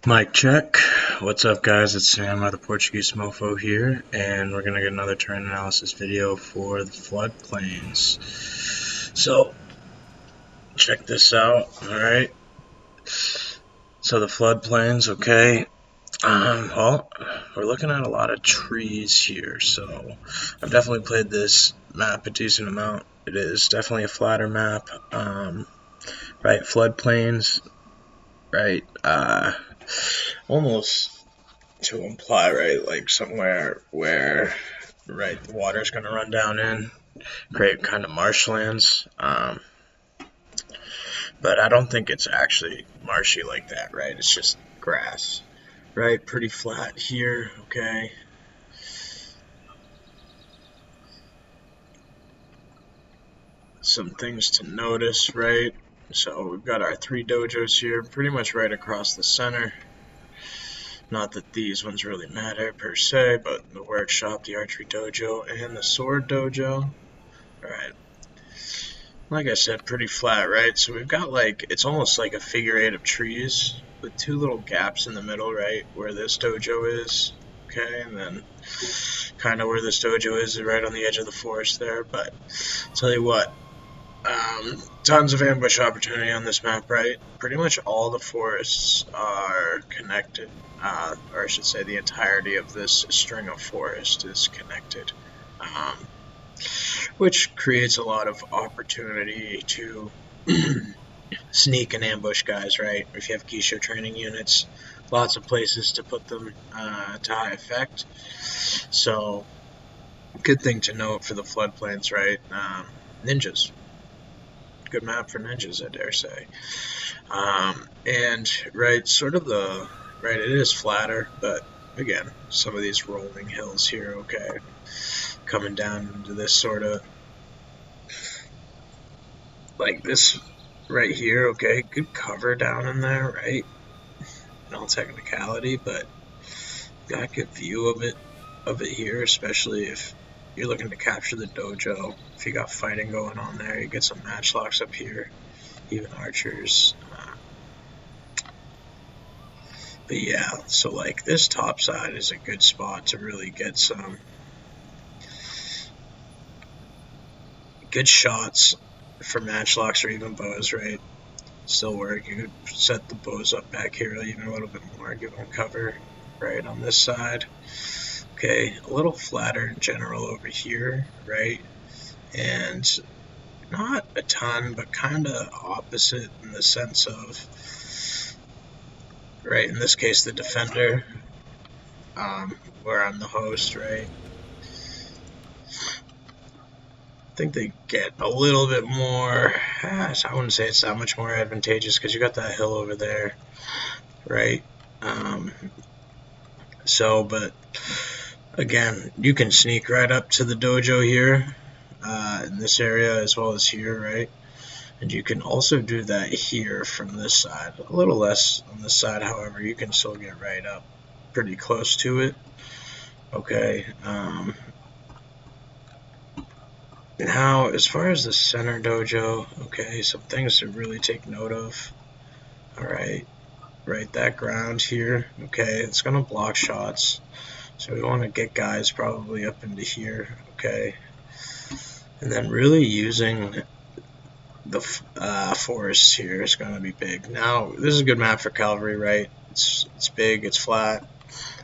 Mic check. What's up, guys? It's Sam, the Portuguese Mofo here, and we're gonna get another terrain analysis video for the floodplains. So, check this out. All right. So the floodplains, okay. Well, we're looking at a lot of trees here. So, I've definitely played this map a decent amount. It is definitely a flatter map. Right, floodplains. Right. Almost to imply, right, like somewhere where, right, the water's going to run down in, create kind of marshlands. But I don't think it's actually marshy like that, right? It's just grass, right? Pretty flat here, okay? Some things to notice, right? So we've got our 3 dojos here, pretty much right across the center. Not that these ones really matter per se, but the workshop, the archery dojo, and the sword dojo. Alright. Like I said, pretty flat, right? So we've got it's almost like a figure 8 of trees with 2 little gaps in the middle, right? Where this dojo is, okay? And then kind of where this dojo is right on the edge of the forest there. But tell you what, tons of ambush opportunity on this map, right? Pretty much all the forests are connected, or I should say the entirety of this string of forest is connected, which creates a lot of opportunity to sneak and ambush guys, right? If you have Gisho training units, lots of places to put them to high effect. So, good thing to note for the floodplains, right? Ninjas. Good map for ninjas, I dare say. And right, right, it is flatter, but again, some of these rolling hills here, okay, coming down into this sort of like this right here, okay, good cover down in there, right? In all technicality, but got a good view of it here, especially if you're looking to capture the dojo. If you got fighting going on there, you get some matchlocks up here, even archers. But yeah, so like this top side is a good spot to really get some good shots for matchlocks or even bows, right? Still work. You could set the bows up back here even a little bit more, give them cover right on this side. Okay, a little flatter in general over here, right? And not a ton, but kind of opposite in the sense of, right, in this case, the defender, where I'm the host, right? I think they get a little bit more, I wouldn't say it's that much more advantageous because you got that hill over there, right? But again, you can sneak right up to the dojo here in this area as well as here, right? And you can also do that here from this side. A little less on this side, however, you can still get right up pretty close to it. Okay. Now, as far as the center dojo, okay, some things to really take note of. Alright. Right, that ground here, okay, it's going to block shots. So we want to get guys probably up into here, okay. And then really using the forests here is going to be big. Now, this is a good map for cavalry, right? It's big, it's flat,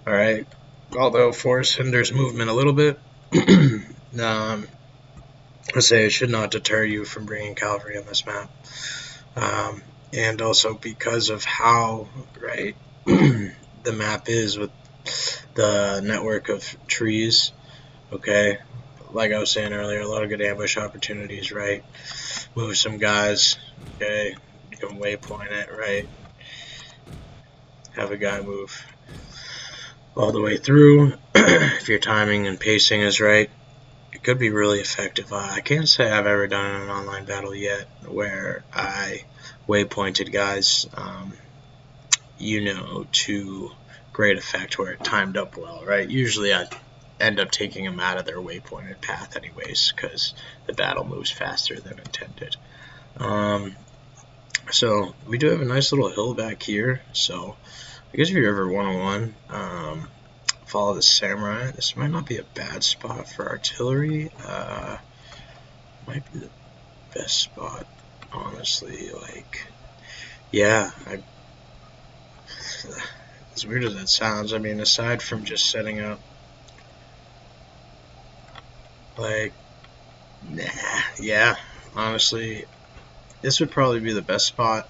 all right. Although forest hinders movement a little bit, I say it should not deter you from bringing cavalry on this map. And also because of how, right, the map is with the network of trees, okay. Like I was saying earlier, a lot of good ambush opportunities, right? Move some guys, okay? You can waypoint it, right? Have a guy move all the way through. If your timing and pacing is right, it could be really effective. I can't say I've ever done an online battle yet where I waypointed guys, to great effect where it timed up well, right? Usually I end up taking them out of their waypointed path anyways because the battle moves faster than intended. So we do have a nice little hill back here, so I guess if you're ever 101, follow the samurai. This might not be a bad spot for artillery. Might be the best spot, honestly. Like, yeah, as weird as that sounds, I mean, aside from just setting up, like, nah, yeah, honestly, this would probably be the best spot.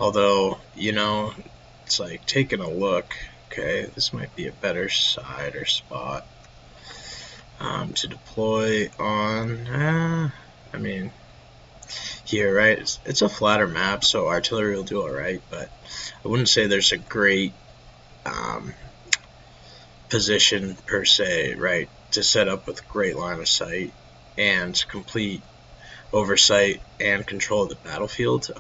Although, it's like taking a look. Okay, this might be a better side or spot to deploy on. I mean, here, right? It's a flatter map, so artillery will do alright, but I wouldn't say there's a great position per se, right, to set up with great line of sight and complete oversight and control of the battlefield.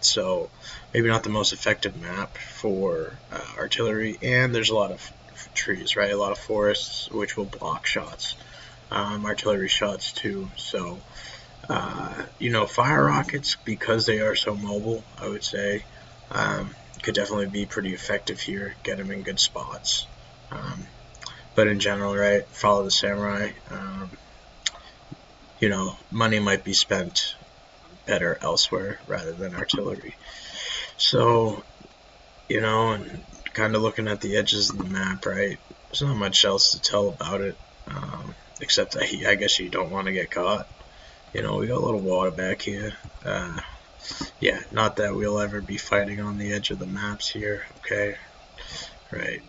So maybe not the most effective map for artillery, and there's a lot of trees, right? A lot of forests, which will block shots, artillery shots too. So, fire rockets, because they are so mobile, I would say, could definitely be pretty effective here, get them in good spots. But in general, right, follow the samurai. Money might be spent better elsewhere rather than artillery. So, and kind of looking at the edges of the map, right, there's not much else to tell about it, except that I guess you don't want to get caught. We got a little water back here. Yeah, not that we'll ever be fighting on the edge of the maps here, okay? Right.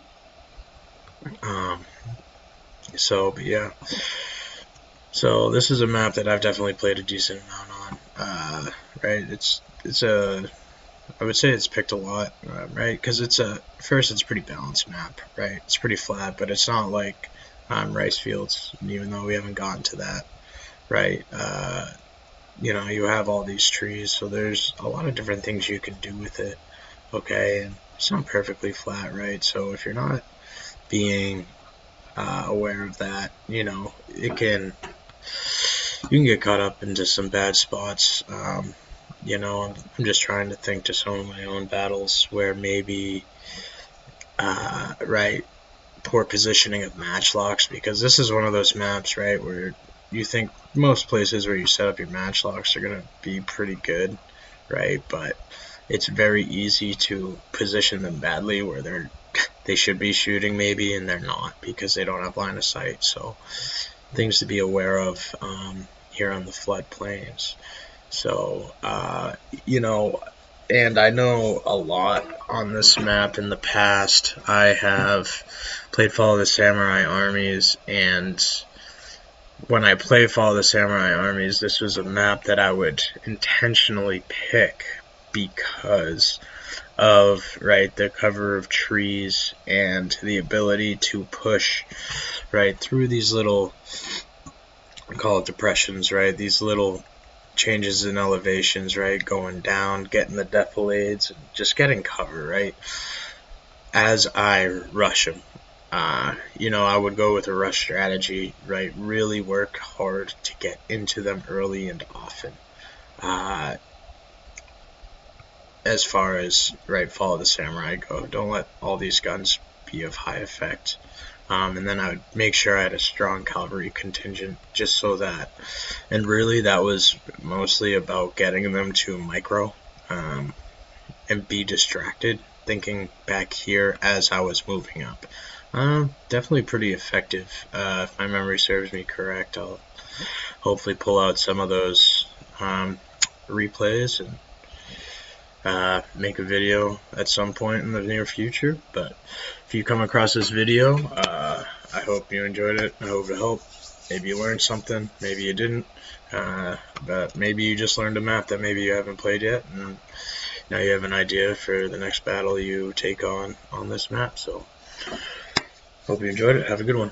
But yeah. So this is a map that I've definitely played a decent amount on. Right, I would say it's picked a lot, right? Because first it's a pretty balanced map, right? It's pretty flat, but it's not like rice fields, even though we haven't gotten to that, right? You have all these trees, so there's a lot of different things you can do with it, okay? And it's not perfectly flat, right? So if you're not being aware of that, you can get caught up into some bad spots. I'm just trying to think to some of my own battles where maybe, right, poor positioning of match locks, because this is one of those maps, right, where you think most places where you set up your match locks are going to be pretty good, right, but it's very easy to position them badly where they should be shooting maybe, and they're not because they don't have line of sight. So things to be aware of here on the floodplains. So, and I know a lot on this map in the past. I have played Follow the Samurai Armies, and when I play Follow the Samurai Armies, this was a map that I would intentionally pick because of, right, the cover of trees and the ability to push right through these little, I call it depressions, right, these little changes in elevations, right, going down, getting the defilades, and just getting cover, right, as I rush them. I would go with a rush strategy, right, really work hard to get into them early and often. As far as, right, Follow the Samurai go, don't let all these guns be of high effect. And then I would make sure I had a strong cavalry contingent, just so that, and really that was mostly about getting them to micro and be distracted, thinking back here as I was moving up. Definitely pretty effective. If my memory serves me correct, I'll hopefully pull out some of those replays and make a video at some point in the near future. But if you come across this video, I hope you enjoyed it. I hope it helped. Maybe you learned something, maybe you didn't, but maybe you just learned a map that maybe you haven't played yet, and now you have an idea for the next battle you take on this map. So hope you enjoyed it. Have a good one.